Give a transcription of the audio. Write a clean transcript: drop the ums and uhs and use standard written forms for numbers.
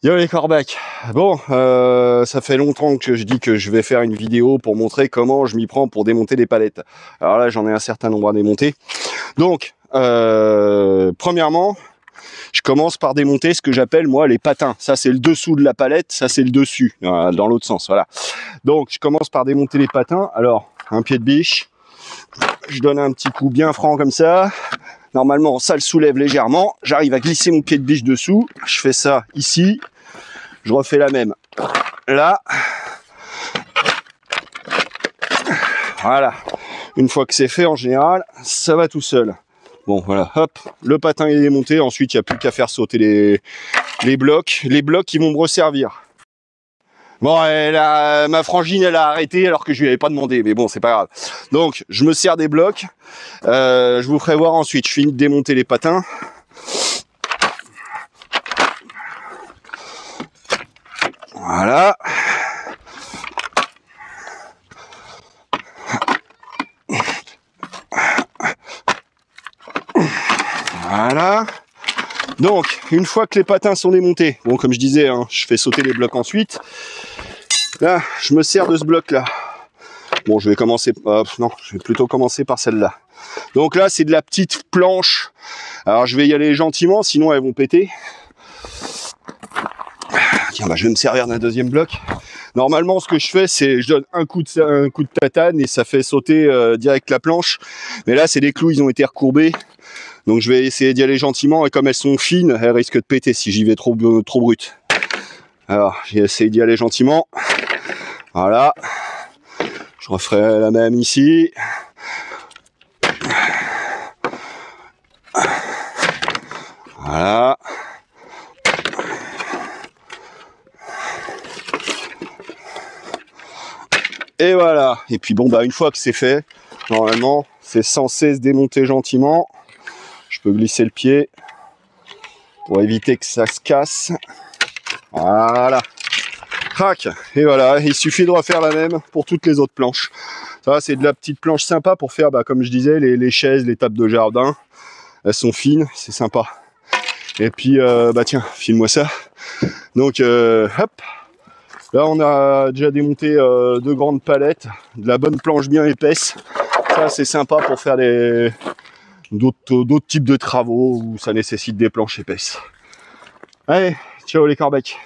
Yo les corbecs. Bon, ça fait longtemps que je dis que je vais faire une vidéo pour montrer comment je m'y prends pour démonter des palettes. Alors là, j'en ai un certain nombre à démonter. Donc, premièrement, je commence par démonter ce que j'appelle moi les patins. Ça, c'est le dessous de la palette, ça c'est le dessus, dans l'autre sens, voilà. Donc, je commence par démonter les patins. Alors, un pied de biche, je donne un petit coup bien franc comme ça. Normalement, ça le soulève légèrement. J'arrive à glisser mon pied de biche dessous. Je fais ça ici. Je refais la même là. Voilà. Une fois que c'est fait, en général, ça va tout seul. Bon, voilà, hop, le patin est démonté. Ensuite, il n'y a plus qu'à faire sauter les blocs. Les blocs qui vont me resservir. Bon, ma frangine, elle a arrêté alors que je lui avais pas demandé, mais bon, c'est pas grave. Donc, je me sers des blocs. Je vous ferai voir ensuite. Je finis de démonter les patins. Voilà. Voilà. Donc, une fois que les patins sont démontés, bon, comme je disais, hein, je fais sauter les blocs ensuite. Là, je me sers de ce bloc-là. Bon, je vais commencer... non, je vais plutôt commencer par celle-là. Donc là, c'est de la petite planche. Alors, je vais y aller gentiment, sinon elles vont péter. Tiens, bah, je vais me servir d'un deuxième bloc. Normalement, ce que je fais, c'est je donne un coup de tatane et ça fait sauter direct la planche. Mais là, c'est des clous, ils ont été recourbés. Donc, je vais essayer d'y aller gentiment. Et comme elles sont fines, elles risquent de péter si j'y vais trop brut. Alors, j'ai essayé d'y aller gentiment. Voilà. Je referai la même ici. Voilà. Et voilà. Et puis bon, bah une fois que c'est fait, normalement, c'est censé se démonter gentiment. Je peux glisser le pied pour éviter que ça se casse. Voilà. Crac. Et voilà. Il suffit de refaire la même pour toutes les autres planches. Ça, c'est de la petite planche sympa pour faire, bah, comme je disais, les chaises, les tables de jardin. Elles sont fines, c'est sympa. Et puis, bah tiens, file-moi ça. Donc, hop. Là, on a déjà démonté 2 grandes palettes, de la bonne planche bien épaisse. Ça, c'est sympa pour faire d'autres types de travaux où ça nécessite des planches épaisses. Allez, ciao les corbecs.